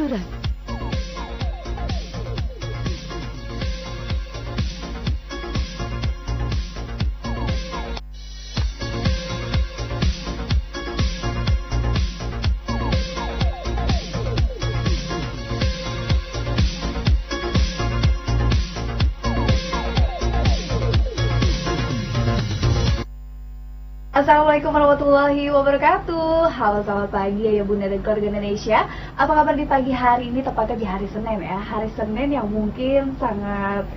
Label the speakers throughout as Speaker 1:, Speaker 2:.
Speaker 1: darurat.
Speaker 2: Assalamualaikum warahmatullahi wabarakatuh. Halo, selamat pagi Ayah Bunda dan keluarga Indonesia. Apa kabar di pagi hari ini, tepatnya di hari Senin ya. Hari Senin yang mungkin sangat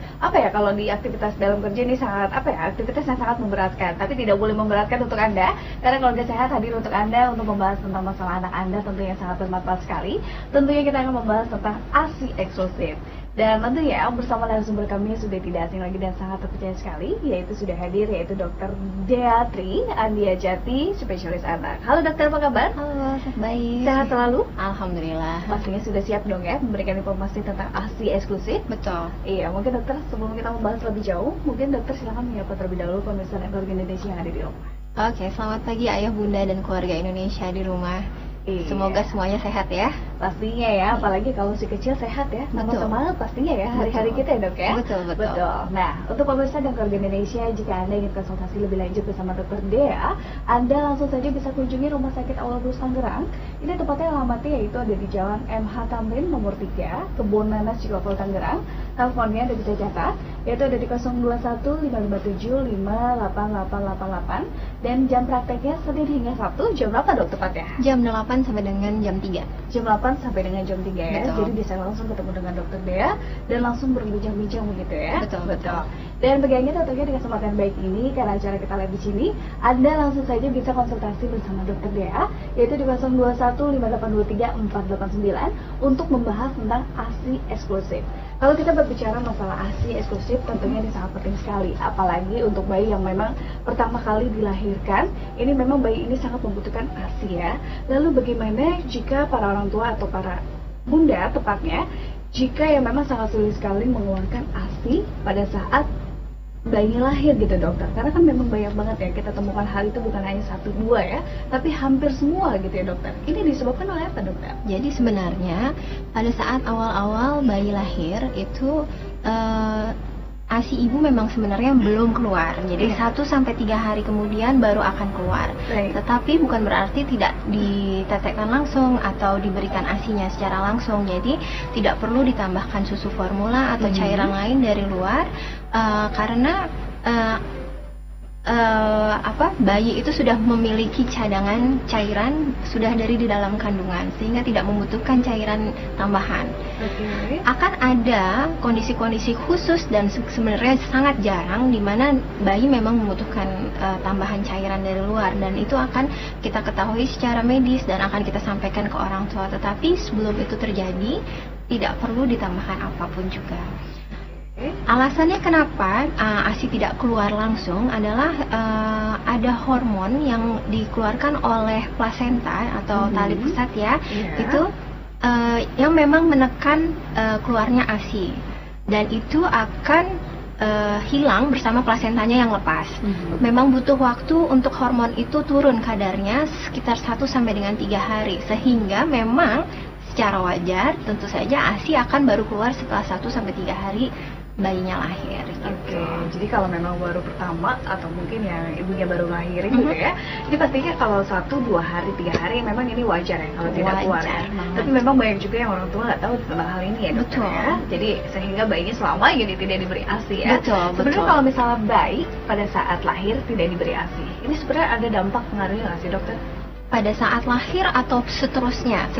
Speaker 2: kalau di aktivitas dalam kerja ini sangat aktivitas yang sangat memberatkan. Tapi tidak boleh memberatkan untuk Anda, karena keluarga sehat hadir untuk Anda untuk membahas tentang masalah anak Anda, tentunya sangat bermanfaat sekali. Tentunya kita akan membahas tentang ASI eksklusif. Dan tentunya bersama narasumber kami sudah tidak asing lagi dan sangat terpercaya sekali, yaitu sudah hadir, yaitu Dr. Dea Tri Andiajati, spesialis anak. Halo dokter, apa kabar?
Speaker 1: Halo, baik.
Speaker 2: Sehat selalu?
Speaker 1: Alhamdulillah.
Speaker 2: Pastinya sudah siap dong ya memberikan informasi tentang ASI eksklusif.
Speaker 1: Betul.
Speaker 2: Iya, mungkin dokter sebelum kita membahas lebih jauh, mungkin dokter silakan menyapa terlebih dahulu pemirsa dan keluarga Indonesia yang ada di rumah.
Speaker 1: Oke, selamat pagi Ayah Bunda dan keluarga Indonesia di rumah.
Speaker 2: Iya.
Speaker 1: Semoga semuanya sehat ya.
Speaker 2: Pastinya ya, apalagi kalau si kecil sehat ya, tambah semangat pastinya ya hari-hari kita ya dok ya.
Speaker 1: Betul.
Speaker 2: Nah, untuk pemirsa dan keluarga Indonesia, jika Anda ingin konsultasi lebih lanjut bersama Dr. Dea, Anda langsung saja bisa kunjungi Rumah Sakit Awal Bus Tangerang. Ini tepatnya alamatnya yaitu ada di Jalan MH Tamrin nomor 3, Kebun Nanas, Cikokol, Tangerang. Teleponnya Anda bisa catat, yaitu ada di 021557588888, dan jam prakteknya Senin hingga Sabtu jam berapa dok tepatnya?
Speaker 1: Jam 8 sampai dengan jam 3.
Speaker 2: Jam 8 sampai dengan jam 3 ya.
Speaker 1: Betul.
Speaker 2: Jadi bisa langsung ketemu dengan Dr. Dea dan langsung berbincang-bincang begitu ya.
Speaker 1: Betul.
Speaker 2: Dan bagiannya tentunya di kesempatan baik ini, karena acara kita live di sini, Anda langsung saja bisa konsultasi bersama Dr. Dea, yaitu di 0215823489 untuk membahas tentang ASI eksklusif. Kalau kita berbicara masalah ASI eksklusif, tentunya ini sangat penting sekali, apalagi untuk bayi yang memang pertama kali dilahirkan. Ini memang bayi ini sangat membutuhkan ASI ya. Lalu bagaimana jika para orang tua atau para bunda tepatnya, jika yang memang sangat sulit sekali mengeluarkan ASI pada saat bayi lahir gitu dokter, karena kan memang banyak banget ya kita temukan hal itu, bukan hanya 1-2 ya, tapi hampir semua gitu ya dokter. Ini disebabkan oleh apa dokter?
Speaker 1: Jadi sebenarnya pada saat awal-awal bayi lahir itu ASI ibu memang sebenarnya belum keluar. Jadi 1-3 hari kemudian baru akan keluar. Tetapi bukan berarti tidak ditetekkan langsung atau diberikan ASI-nya secara langsung. Jadi tidak perlu ditambahkan susu formula atau cairan lain dari luar, karena bayi itu sudah memiliki cadangan cairan sudah dari di dalam kandungan, sehingga tidak membutuhkan cairan tambahan. Akan ada kondisi-kondisi khusus dan sebenarnya sangat jarang di mana bayi memang membutuhkan tambahan cairan dari luar, dan itu akan kita ketahui secara medis dan akan kita sampaikan ke orang tua. Tetapi sebelum itu terjadi, tidak perlu ditambahkan apapun juga. Alasannya kenapa ASI tidak keluar langsung adalah ada hormon yang dikeluarkan oleh plasenta atau tali pusat ya, itu yang memang menekan keluarnya ASI, dan itu akan hilang bersama plasentanya yang lepas. Memang butuh waktu untuk hormon itu turun kadarnya sekitar 1-3 hari, sehingga memang secara wajar tentu saja ASI akan baru keluar setelah 1-3 hari bayinya lahir gitu.
Speaker 2: Jadi kalau memang baru pertama atau mungkin yang ibunya baru lahirin gitu ya, ini pastinya kalau 1-2 hari, 3 hari memang ini wajar ya kalau tidak keluar ya. Tapi memang banyak juga yang orang tua nggak tahu tentang hal ini ya dokter ya. Jadi sehingga bayinya selama ini tidak diberi ASI ya. Sebenarnya kalau misalnya bayi pada saat lahir tidak diberi ASI, ini sebenarnya ada dampak pengaruhnya nggak sih dokter?
Speaker 1: Pada saat lahir atau seterusnya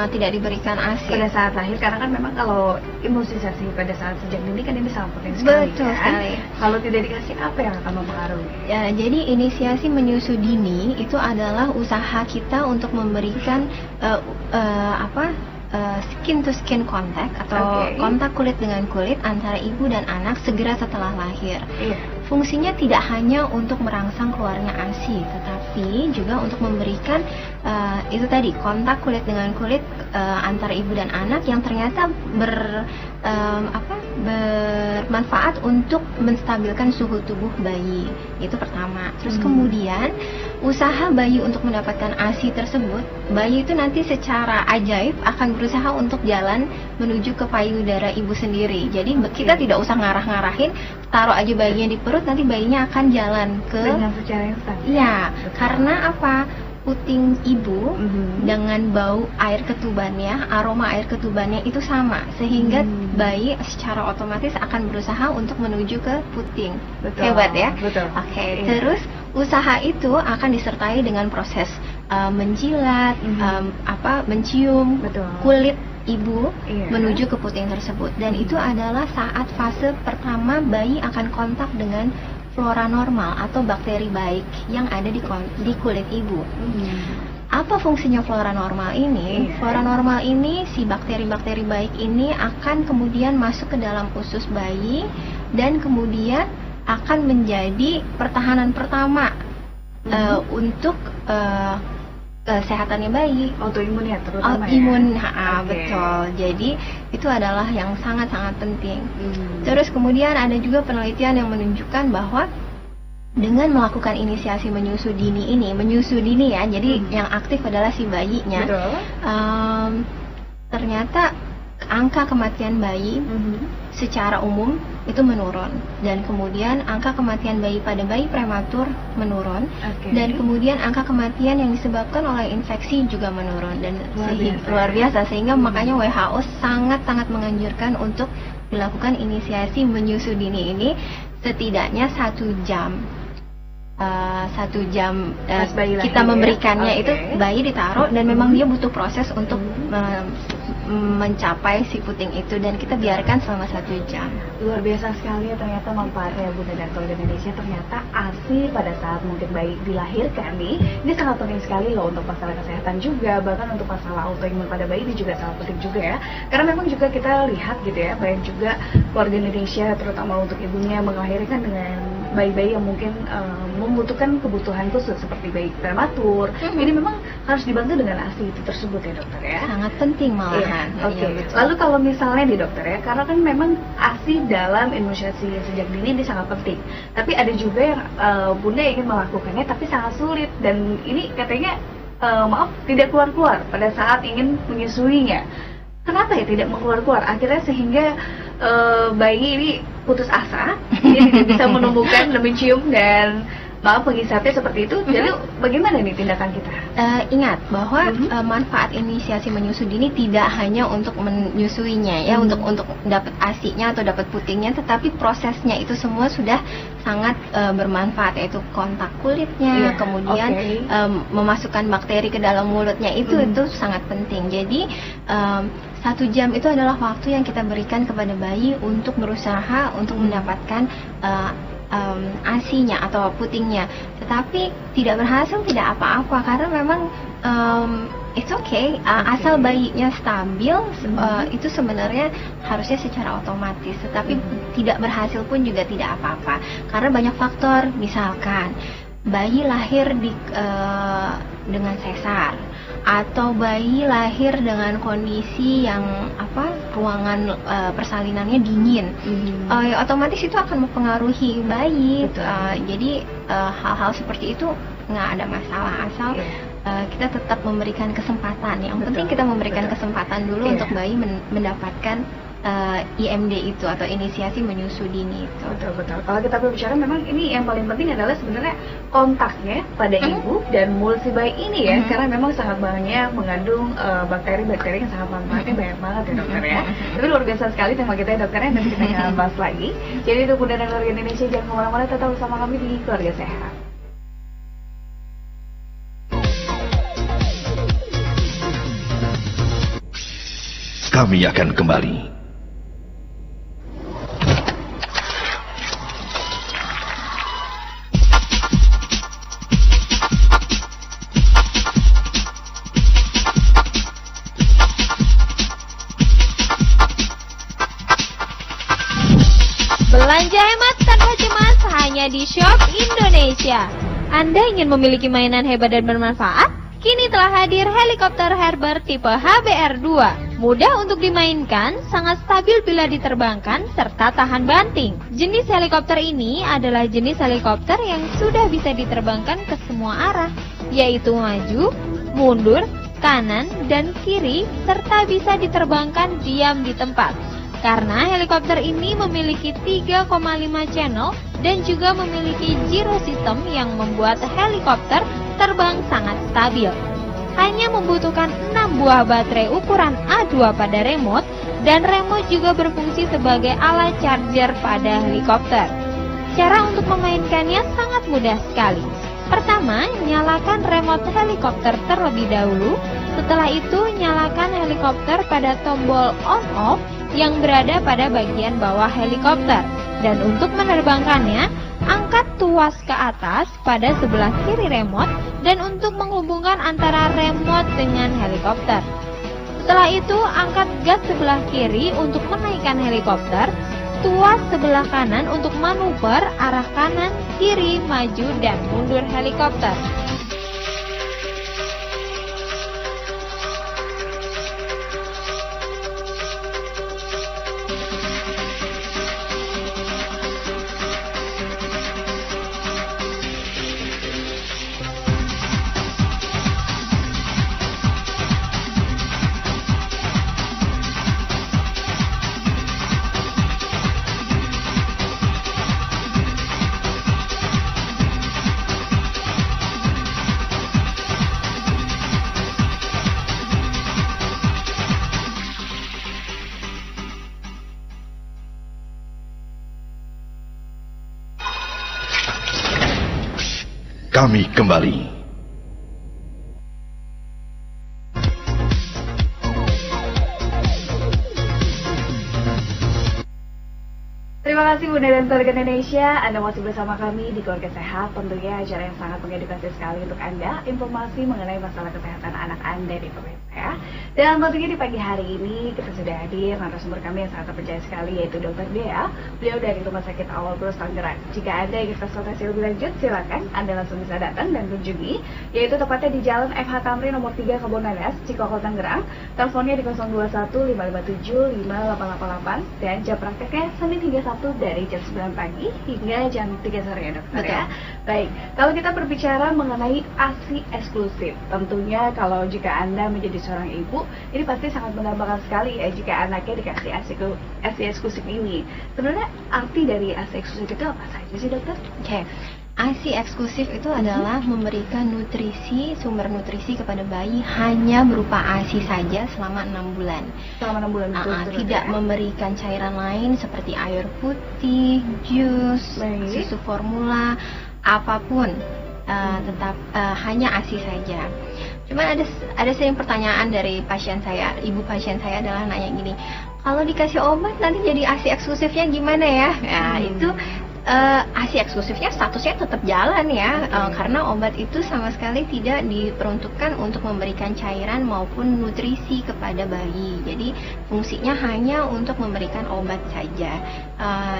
Speaker 1: tidak diberikan ASI?
Speaker 2: Pada saat lahir, karena kan memang kalau imunisasi pada saat sejak dini kan ini sangat penting sekali.
Speaker 1: Betul sekali.
Speaker 2: Kalau tidak dikasih, apa yang akan mempengaruhi?
Speaker 1: Ya, jadi inisiasi menyusu dini itu adalah usaha kita untuk memberikan skin to skin contact atau kontak kulit dengan kulit antara ibu dan anak segera setelah lahir. Fungsinya tidak hanya untuk merangsang keluarnya ASI, tetapi juga untuk memberikan itu tadi kontak kulit dengan kulit antara ibu dan anak yang ternyata bermanfaat untuk menstabilkan suhu tubuh bayi. Itu pertama. Terus kemudian usaha bayi untuk mendapatkan ASI tersebut, bayi itu nanti secara ajaib akan berusaha untuk jalan menuju ke payudara ibu sendiri. Jadi kita tidak usah ngarah-ngarahin, taruh aja bayinya di perut, nanti bayinya akan jalan ke
Speaker 2: dengan secara instan.
Speaker 1: Iya, karena apa? Puting ibu dengan bau air ketubannya, aroma air ketubannya itu sama, sehingga bayi secara otomatis akan berusaha untuk menuju ke puting.
Speaker 2: Betul.
Speaker 1: Hebat ya?
Speaker 2: Betul.
Speaker 1: Oke. Terus usaha itu akan disertai dengan proses menjilat, mencium
Speaker 2: Betul.
Speaker 1: kulit ibu
Speaker 2: Iya.
Speaker 1: menuju ke puting tersebut, dan itu adalah saat fase pertama bayi akan kontak dengan flora normal atau bakteri baik yang ada di kulit ibu. Apa fungsinya flora normal ini? Flora normal ini, si bakteri-bakteri baik ini akan kemudian masuk ke dalam usus bayi dan kemudian akan menjadi pertahanan pertama untuk kesehatannya bayi.
Speaker 2: Autoimun ya terutama
Speaker 1: Imun,
Speaker 2: ya?
Speaker 1: betul. Jadi itu adalah yang sangat-sangat penting. Terus kemudian ada juga penelitian yang menunjukkan bahwa dengan melakukan inisiasi menyusu dini ya, jadi yang aktif adalah si bayinya.
Speaker 2: Betul.
Speaker 1: Ternyata angka kematian bayi secara umum itu menurun, dan kemudian angka kematian bayi pada bayi prematur menurun, dan kemudian angka kematian yang disebabkan oleh infeksi juga menurun, dan luar biasa, sehingga makanya WHO sangat-sangat menganjurkan untuk dilakukan inisiasi menyusu dini ini setidaknya 1 jam. 1 jam kita memberikannya itu bayi ditaruh, dan memang dia butuh proses untuk mencapai si puting itu, dan kita biarkan selama 1 jam.
Speaker 2: Luar biasa sekali ya ternyata manfaatnya Bunda dan keluarga Indonesia. Ternyata ASI pada saat mungkin bayi dilahirkan ini sangat penting sekali loh untuk masalah kesehatan juga, bahkan untuk masalah autoimun pada bayi ini juga sangat penting juga ya. Karena memang juga kita lihat gitu ya, banyak juga keluarga Indonesia terutama untuk ibunya melahirkan dengan bayi-bayi yang mungkin membutuhkan kebutuhan khusus seperti bayi prematur. Ini memang harus dibantu dengan ASI itu tersebut ya dokter ya.
Speaker 1: Sangat penting malahan.
Speaker 2: Lalu kalau misalnya di dokter ya, karena kan memang ASI dalam imunisasi sejak dini ini sangat penting. Tapi ada juga yang Bunda ingin melakukannya tapi sangat sulit, dan ini katanya tidak keluar-keluar pada saat ingin menyusuinya. Kenapa ya tidak keluar-keluar? Akhirnya sehingga bayi ini putus asa, dia tidak bisa menumbuhkan, mencium dan pengisapnya seperti itu. Jadi bagaimana nih tindakan kita?
Speaker 1: Ingat bahwa manfaat inisiasi menyusu dini tidak hanya untuk menyusuinya ya, untuk dapat ASI-nya atau dapat putingnya, tetapi prosesnya itu semua sudah sangat bermanfaat, yaitu kontak kulitnya, kemudian memasukkan bakteri ke dalam mulutnya itu sangat penting. Jadi 1 jam itu adalah waktu yang kita berikan kepada bayi untuk berusaha untuk mendapatkan ASI-nya atau putingnya. Tetapi tidak berhasil tidak apa-apa, karena memang it's okay, asal bayinya stabil, itu sebenarnya harusnya secara otomatis. Tetapi tidak berhasil pun juga tidak apa-apa, karena banyak faktor. Misalkan bayi lahir dengan sesar, atau bayi lahir dengan kondisi yang ruangan persalinannya dingin, otomatis itu akan mempengaruhi bayi. Jadi hal-hal seperti itu nggak ada masalah, asal kita tetap memberikan kesempatan. Yang penting kita memberikan kesempatan dulu untuk bayi mendapatkan IMD itu atau inisiasi menyusu dini itu.
Speaker 2: Betul. Kalau kita berbicara memang ini yang paling penting adalah sebenarnya kontaknya pada ibu dan mulut si bayi ini ya, karena memang sangat banyak mengandung bakteri-bakteri yang sangat manfaatnya banyak banget ya dokter ya. Tapi luar biasa sekali tema kita ya dokter ya, nanti kita akan bahas lagi. Jadi untuk Bunda dan keluarga Indonesia jangan kemana-mana, tetap bersama kami di Keluarga Sehat.
Speaker 3: Kami akan kembali.
Speaker 4: Belanja hemat tanpa cemas hanya di Shop Indonesia. Anda ingin memiliki mainan hebat dan bermanfaat? Kini telah hadir helikopter Herbert tipe HBR2. Mudah untuk dimainkan, sangat stabil bila diterbangkan, serta tahan banting. Jenis helikopter ini adalah jenis helikopter yang sudah bisa diterbangkan ke semua arah, yaitu maju, mundur, kanan, dan kiri, serta bisa diterbangkan diam di tempat. Karena helikopter ini memiliki 3,5 channel dan juga memiliki gyro system yang membuat helikopter terbang sangat stabil. Hanya membutuhkan 6 buah baterai ukuran A2 pada remote, dan remote juga berfungsi sebagai alat charger pada helikopter. Cara untuk memainkannya sangat mudah sekali. Pertama, nyalakan remote helikopter terlebih dahulu. Setelah itu, nyalakan helikopter pada tombol on-off yang berada pada bagian bawah helikopter. Dan untuk menerbangkannya, angkat tuas ke atas pada sebelah kiri remote dan untuk menghubungkan antara remote dengan helikopter. Setelah itu, angkat gas sebelah kiri untuk menaikkan helikopter, tuas sebelah kanan untuk manuver arah kanan, kiri, maju, dan mundur helikopter.
Speaker 3: Kami kembali.
Speaker 2: Terima kasih Bunda dan Keluarga Indonesia, Anda masih bersama kami di Keluarga Sehat. Tentunya acara yang sangat mengedukasi sekali untuk Anda, informasi mengenai masalah kesehatan anak Anda di pemirsa ya. Dan tentunya di pagi hari ini kita sudah hadir narasumber kami yang sangat terpercaya sekali, yaitu Dr. Dea. Beliau dari Rumah Sakit Awal Bros Tangerang. Jika Anda ingin konsultasi lebih lanjut, silakan Anda langsung bisa datang dan kunjungi, yaitu tepatnya di Jalan FH Tamrin nomor 3 Kebonanas, Cikokol Tangerang. Teleponnya di 021 557 5888 dan jam prakteknya Senin hingga Sabtu dari jam 9 pagi hingga jam 3 sore ya dokter ya. Baik, kalau kita berbicara mengenai ASI eksklusif, tentunya kalau jika Anda menjadi seorang ibu, ini pasti sangat menambahkan sekali ya jika anaknya dikasih ASI eksklusif ini. Sebenarnya arti dari ASI eksklusif itu apa saja sih dokter?
Speaker 1: Oke. ASI eksklusif itu adalah memberikan nutrisi, sumber nutrisi kepada bayi hanya berupa ASI saja selama 6 bulan.
Speaker 2: Selama 6 bulan
Speaker 1: tidak memberikan cairan lain seperti air putih, jus, susu formula, apapun, tetap hanya ASI saja. Cuman ada sering pertanyaan dari pasien saya, ibu pasien saya adalah nanya gini, kalau dikasih obat nanti jadi ASI eksklusifnya gimana ya? Nah, itu ASI eksklusifnya statusnya tetap jalan ya, karena obat itu sama sekali tidak diperuntukkan untuk memberikan cairan maupun nutrisi kepada bayi. Jadi fungsinya hanya untuk memberikan obat saja.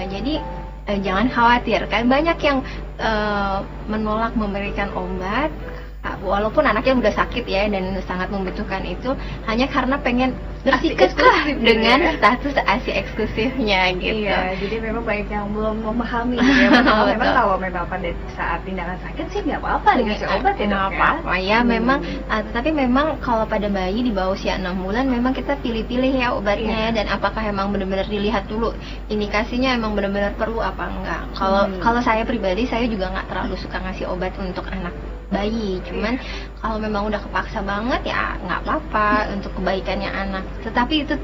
Speaker 1: Jadi jangan khawatir, kan banyak yang menolak memberikan obat walaupun anaknya udah sakit ya dan sangat membutuhkan itu, hanya karena pengen bersikukuh dengan status ASI eksklusifnya gitu.
Speaker 2: Iya, jadi memang banyak yang belum memahami ya. Memang kalau memang pada saat tindakan sakit sih nggak apa-apa dikasih obat ya dok
Speaker 1: apa-apa ya. Memang tetapi memang kalau pada bayi di bawah usia 6 bulan memang kita pilih-pilih ya obatnya dan apakah emang benar-benar dilihat dulu indikasinya emang benar-benar perlu apa enggak. Kalau saya pribadi saya juga nggak terlalu suka ngasih obat untuk anak bayi, cuman kalau memang udah kepaksa banget ya nggak apa-apa untuk kebaikannya anak. Tetapi itu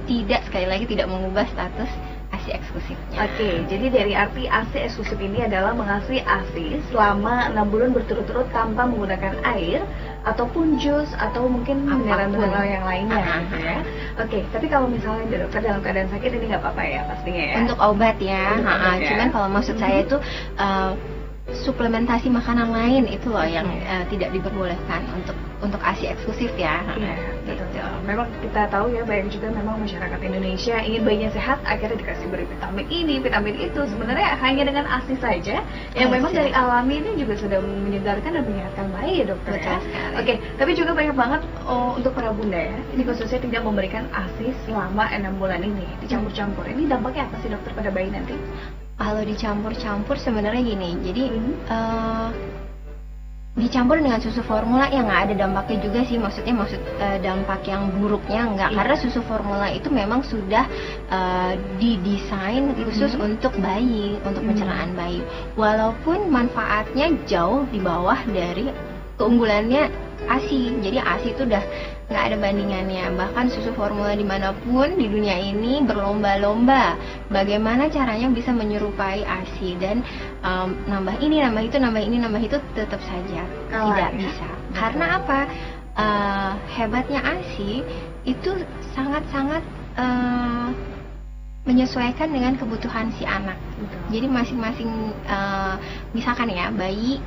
Speaker 1: sekali lagi tidak mengubah status ASI eksklusifnya.
Speaker 2: Oke, jadi dari arti ASI eksklusif ini adalah mengasih ASI selama 6 bulan berturut-turut tanpa menggunakan air ataupun jus atau mungkin mineral-mineral yang lainnya gitu ya. Oke, tapi kalau misalnya dokter dalam keadaan sakit ini nggak apa-apa ya pastinya ya.
Speaker 1: Untuk obat ya, cuman kalau maksud saya itu suplementasi makanan lain itu loh yang tidak diperbolehkan untuk ASI eksklusif ya.
Speaker 2: Iya,
Speaker 1: Gitu.
Speaker 2: Memang kita tahu ya, banyak juga memang masyarakat Indonesia ingin bayinya sehat, akhirnya dikasih beri vitamin ini, vitamin itu. Sebenarnya hanya dengan ASI saja yang memang dari alami ini juga sudah menyegarkan dan menyehatkan bayi ya dokter.
Speaker 1: Betul
Speaker 2: Ya.
Speaker 1: sekali.
Speaker 2: Oke, tapi juga banyak banget untuk para bunda ya, ini khususnya tidak memberikan ASI selama 6 bulan ini, dicampur-campur. Ini dampaknya apa sih dokter pada bayi nanti?
Speaker 1: Kalau dicampur-campur sebenarnya gini, jadi dicampur dengan susu formula ya nggak ada dampaknya juga sih, maksud dampak yang buruknya nggak, karena susu formula itu memang sudah didesain khusus untuk bayi, untuk pencernaan bayi, walaupun manfaatnya jauh di bawah dari keunggulannya ASI. Jadi ASI itu udah nggak ada bandingannya. Bahkan susu formula dimanapun di dunia ini berlomba-lomba bagaimana caranya bisa menyerupai ASI, dan nambah ini, nambah itu, nambah ini, nambah itu, tetap saja tidak bisa. Karena apa? Hebatnya ASI itu sangat-sangat menyesuaikan dengan kebutuhan si anak. Jadi masing-masing, misalkan ya, bayi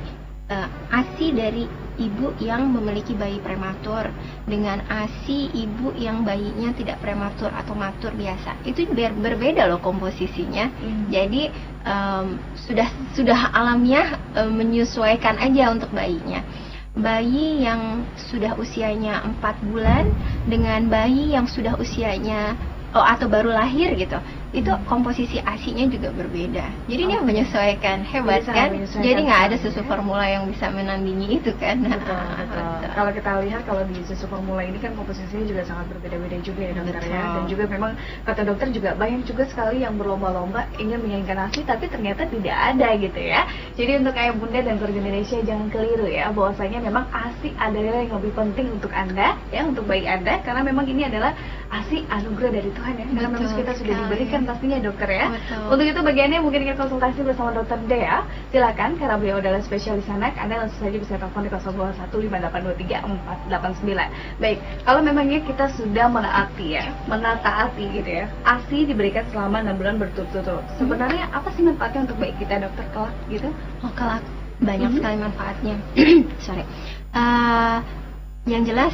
Speaker 1: ASI dari ibu yang memiliki bayi prematur dengan ASI ibu yang bayinya tidak prematur atau matur biasa, itu berbeda loh komposisinya. Jadi sudah alamiah menyesuaikan aja untuk bayinya. Bayi yang sudah usianya 4 bulan dengan bayi yang sudah usianya atau baru lahir gitu, itu komposisi ASI-nya juga berbeda. Jadi dia menyesuaikan, hebat kan? Jadi nggak ada susu formula yang bisa menandingi itu kan?
Speaker 2: Betul. Kalau kita lihat, kalau di susu formula ini kan komposisinya juga sangat berbeda-beda juga ya dokter ya. Dan juga memang kata dokter juga banyak juga sekali yang berlomba-lomba ingin menyaingkan ASI, tapi ternyata tidak ada gitu ya. Jadi untuk ayah bunda dan keluarga Indonesia jangan keliru ya, bahwasanya memang ASI adalah yang lebih penting untuk Anda ya, untuk bayi Anda, karena memang ini adalah ASI anugerah dari Tuhan ya, karena memang kita sudah diberikan pastinya dokter ya. Untuk itu bagiannya mungkin kita konsultasi bersama dokter Dea, silakan, karena beliau adalah spesialis anak. Anda langsung saja bisa telepon di 0215823489. Baik, kalau memangnya kita sudah menataati gitu ya, ASI diberikan selama 6 bulan berturut-turut, sebenarnya apa sih manfaatnya untuk bayi kita dokter kelak gitu?
Speaker 1: Kelak banyak sekali manfaatnya. Sorry. Yang jelas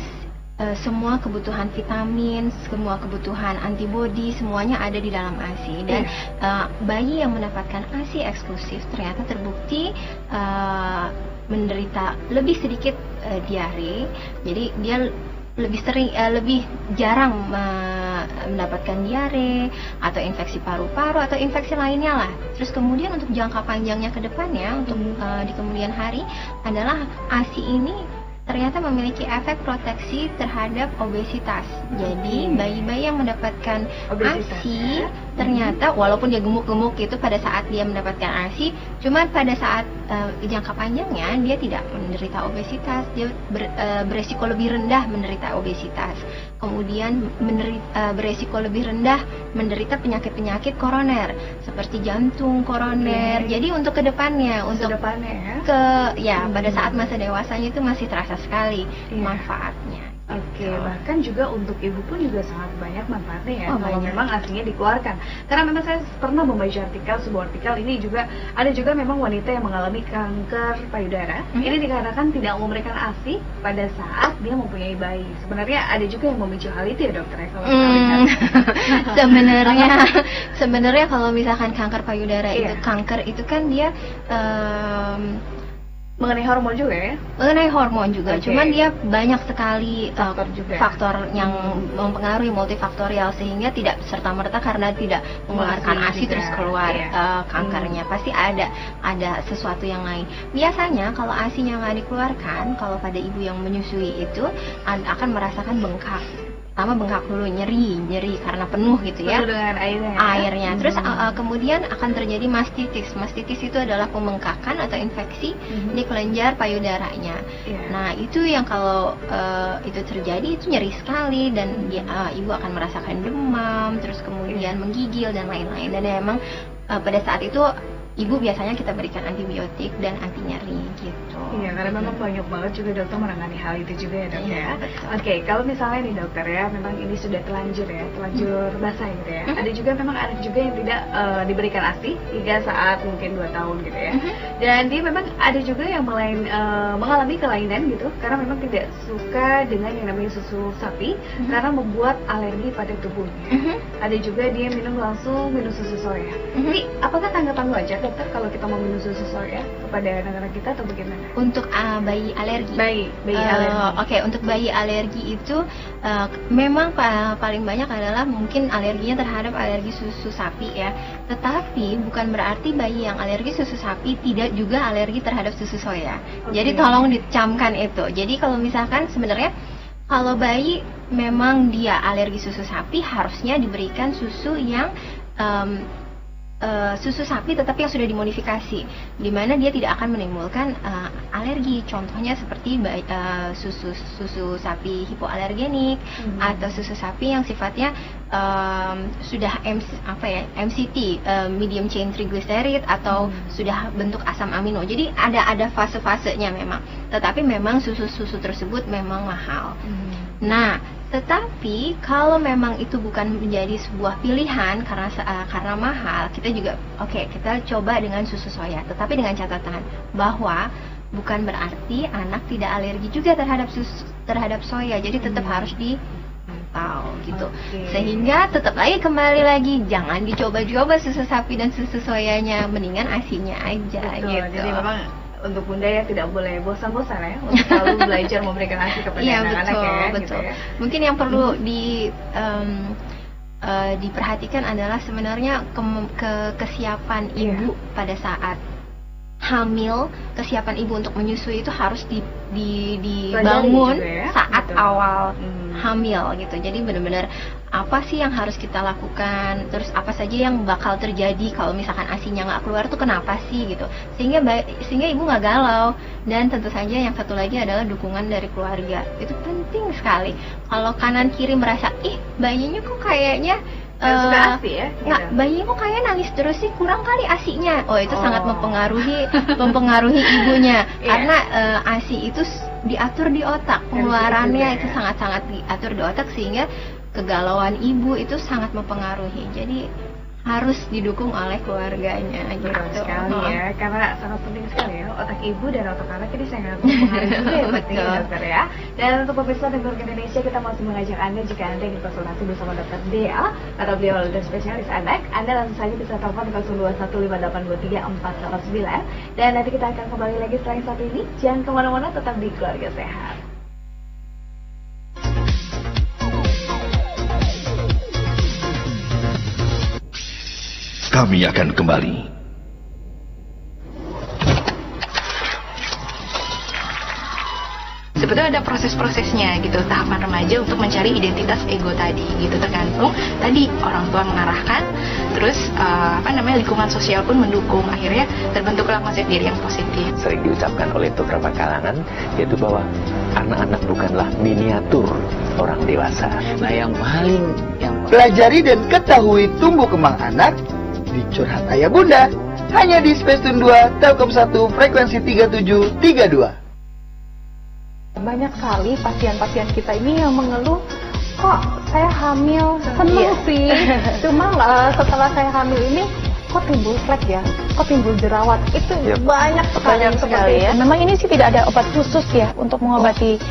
Speaker 1: semua kebutuhan vitamin, semua kebutuhan antibodi, semuanya ada di dalam ASI. Dan bayi yang mendapatkan ASI eksklusif ternyata terbukti menderita lebih sedikit diare. Jadi dia lebih jarang mendapatkan diare atau infeksi paru-paru atau infeksi lainnya lah. Terus kemudian untuk jangka panjangnya ke depannya, untuk di kemudian hari adalah ASI ini ternyata memiliki efek proteksi terhadap obesitas. Jadi bayi-bayi yang mendapatkan ASI ternyata walaupun dia gemuk-gemuk gitu pada saat dia mendapatkan ASI, cuma pada saat jangka panjangnya dia tidak menderita obesitas, dia beresiko lebih rendah menderita obesitas. Kemudian beresiko lebih rendah menderita penyakit-penyakit koroner seperti jantung, koroner. Jadi untuk kedepannya, pada saat masa dewasanya itu masih terasa sekali manfaatnya.
Speaker 2: Bahkan juga untuk ibu pun juga sangat banyak manfaatnya ya, kalau memang ASInya dikeluarkan. Karena memang saya pernah membaca sebuah artikel ini juga ada juga memang wanita yang mengalami kanker payudara. Ini dikarenakan tidak memberikan ASI pada saat dia mempunyai bayi. Sebenarnya ada juga yang memicu hal itu ya dokter ya, kalau kita lihat.
Speaker 1: Sebenarnya kalau misalkan kanker payudara itu, kanker itu kan dia
Speaker 2: mengenai hormon juga ya?
Speaker 1: Mengenai hormon juga, cuman dia banyak sekali faktor yang mempengaruhi, multifaktorial, sehingga tidak serta-merta karena tidak mengeluarkan ASI terus keluar kankernya. Pasti ada sesuatu yang lain. Biasanya kalau ASInya nggak dikeluarkan, kalau pada ibu yang menyusui itu akan merasakan bengkak. Pertama bengkak dulu, nyeri karena penuh gitu ya,
Speaker 2: dengan airnya.
Speaker 1: Terus kemudian akan terjadi mastitis. Mastitis itu adalah pembengkakan atau infeksi di kelenjar payudaranya. Nah itu yang kalau itu terjadi itu nyeri sekali, dan ibu akan merasakan demam, terus kemudian menggigil dan lain-lain. Dan memang pada saat itu ibu biasanya kita berikan antibiotik dan anti nyeri gitu.
Speaker 2: Iya, karena memang banyak banget juga dokter menangani hal itu juga ya dok
Speaker 1: Iya,
Speaker 2: ya.
Speaker 1: betul.
Speaker 2: Oke, kalau misalnya nih dokter ya, memang ini sudah terlanjur basah gitu ya. Ada juga memang anak juga yang tidak diberikan ASI hingga saat mungkin 2 tahun gitu ya. Dan dia memang ada juga yang mengalami kelainan gitu, karena memang tidak suka dengan yang namanya susu sapi karena membuat alergi pada tubuhnya. Ada juga dia minum susu soya. Jadi apakah tanggapan wajar dokter kalau kita mau minum susu soya kepada anak-anak kita atau bagaimana?
Speaker 1: Untuk bayi alergi.
Speaker 2: Bayi alergi.
Speaker 1: Oke, untuk bayi alergi itu memang paling banyak adalah mungkin alerginya terhadap alergi susu sapi ya. Tetapi bukan berarti bayi yang alergi susu sapi tidak juga alergi terhadap susu soya. Jadi tolong dicamkan itu. Jadi kalau misalkan sebenarnya kalau bayi memang dia alergi susu sapi, harusnya diberikan susu yang susu sapi tetapi yang sudah dimodifikasi, di mana dia tidak akan menimbulkan alergi. Contohnya seperti susu sapi hipoalergenik atau susu sapi yang sifatnya sudah MCT, medium chain triglyceride, atau sudah bentuk asam amino. Jadi ada fase-fasenya memang. Tetapi memang susu-susu tersebut memang mahal. Nah, tetapi kalau memang itu bukan menjadi sebuah pilihan karena mahal, kita juga kita coba dengan susu soya. Tetapi dengan catatan bahwa bukan berarti anak tidak alergi juga terhadap soya. Jadi tetap harus dipantau gitu. Sehingga tetap kembali lagi jangan dicoba-coba susu sapi dan susu soyanya, mendingan asinya aja.
Speaker 2: Betul,
Speaker 1: gitu.
Speaker 2: Jadi memang untuk bunda ya tidak boleh bosan-bosan ya untuk selalu belajar memberikan ASI kepada anak-anak ya.
Speaker 1: Betul.
Speaker 2: Gitu ya.
Speaker 1: Mungkin yang perlu diperhatikan adalah sebenarnya kesiapan ibu pada saat hamil. Kesiapan ibu untuk menyusui itu harus dibangun saat awal hamil gitu. Jadi benar-benar apa sih yang harus kita lakukan, terus apa saja yang bakal terjadi kalau misalkan asinya nggak keluar tuh kenapa sih gitu, sehingga ibu nggak galau. Dan tentu saja yang satu lagi adalah dukungan dari keluarga, itu penting sekali. Kalau kanan kiri merasa bayinya kok kayaknya
Speaker 2: suka ASI ya?
Speaker 1: Nggak, bayinya kok kayak nangis terus sih, kurang kali asinya. Itu sangat mempengaruhi ibunya. Karena ASI itu diatur di otak, pengeluarannya itu sangat-sangat diatur di otak, sehingga kegalauan ibu itu sangat mempengaruhi. Jadi harus didukung oleh keluarganya gitu.
Speaker 2: Sekali ya, karena sangat penting sekali ya otak ibu dan otak anak ini sangat mempengaruhi juga ya penting dokter ya. Dan untuk pemirsa Dengar Indonesia, kita masih mengajak Anda jika Anda ingin konsultasi bersama dokter Dea atau beliau adalah spesialis anak, Anda langsung saja bisa telepon 0215834889. Dan nanti kita akan kembali lagi setelah yang satu ini. Jangan kemana-mana, tetap di Keluarga Sehat.
Speaker 3: Kami akan kembali.
Speaker 5: Sebetulnya ada proses-prosesnya gitu, tahapan remaja untuk mencari identitas ego tadi gitu, tergantung tadi orang tua mengarahkan, terus lingkungan sosial pun mendukung, akhirnya terbentuklah konsep diri yang positif.
Speaker 6: Sering diucapkan oleh beberapa kalangan, yaitu bahwa anak-anak bukanlah miniatur orang dewasa.
Speaker 7: Nah, yang
Speaker 8: pelajari dan ketahui tumbuh kembang anak di Curhat Ayah Bunda, hanya di Spacetune 2 Telkom 1 frekuensi 3732.
Speaker 9: Banyak sekali pasien-pasien kita ini yang mengeluh, kok saya hamil, seneng sih, cuma setelah saya hamil ini kok timbul flek ya, kok timbul jerawat. Itu banyak sekali ya. Memang ini sih tidak ada obat khusus ya untuk mengobati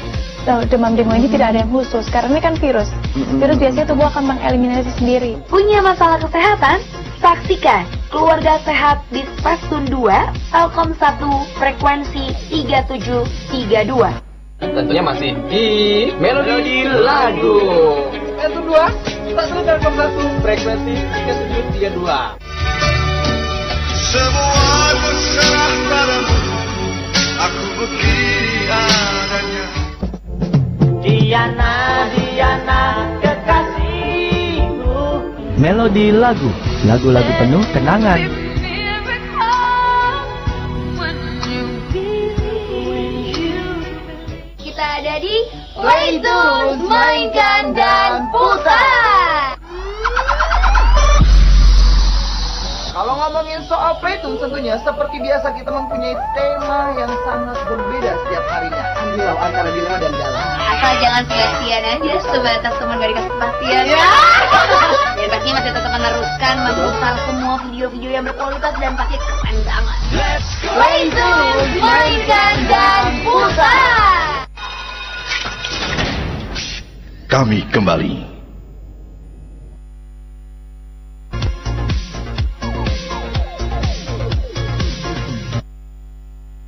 Speaker 9: demam dengue ini, tidak ada yang khusus karena ini kan virus. Virus biasanya tubuh akan mengeliminasi sendiri.
Speaker 10: Punya masalah kesehatan? Saksikan Keluarga Sehat di Spacetune 2 Telkom 1 frekuensi 3732.
Speaker 7: tentunya masih di Melodi Lagu. Spacetune 2 Telkom 1 frekuensi 3732.
Speaker 11: Semua terserah padamu, aku begini adanya.
Speaker 12: Diana kekasihku.
Speaker 13: Melodi Lagu, lagu-lagu penuh kenangan.
Speaker 10: Kita ada di Playtools, mainkan dan pusat.
Speaker 7: Kalau ngomong
Speaker 8: ngomongin soal Playtum tentunya seperti biasa kita mempunyai tema yang sangat berbeda setiap harinya. Anjir, antara Dila dan Dala.
Speaker 10: Asal jangan sia-sia aja sebatas teman gak dikasih kepastian. Dan pastinya masih tetap meneruskan memutar semua video-video yang berkualitas dan pasti keren banget. Playtum, mainkan dan putar.
Speaker 3: Kami kembali.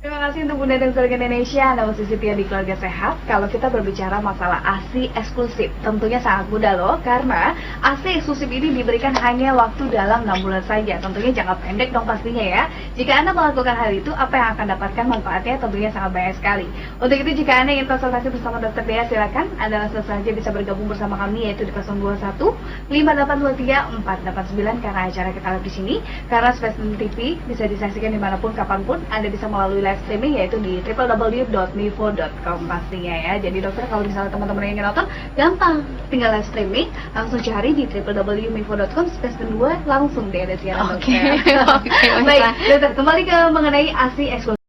Speaker 2: Terima kasih untuk Bunda dan keluarga Indonesia. Anda masih setia di Keluarga Sehat. Kalau kita berbicara masalah ASI eksklusif, tentunya sangat mudah loh, karena ASI eksklusif ini diberikan hanya waktu dalam 6 bulan saja. Tentunya jangka pendek dong pastinya ya. Jika Anda melakukan hal itu, apa yang akan dapatkan manfaatnya tentunya sangat banyak sekali. Untuk itu jika Anda ingin konsultasi bersama Dr. Dea, silakan Anda langsung saja bisa bergabung bersama kami, yaitu di 021 5823 489, karena acara kita live di sini. Karena Spesimen TV bisa disaksikan dimanapun kapanpun. Anda bisa melalui live streaming yaitu di www.mivo.com pastinya ya. Jadi dokter, kalau misalnya teman-teman yang ingin nonton, gampang, tinggal live streaming, langsung cari di www.mivo.com /2, langsung deh ada siaran dokter. Baik, dokter, kembali ke mengenai ASI eksklusif.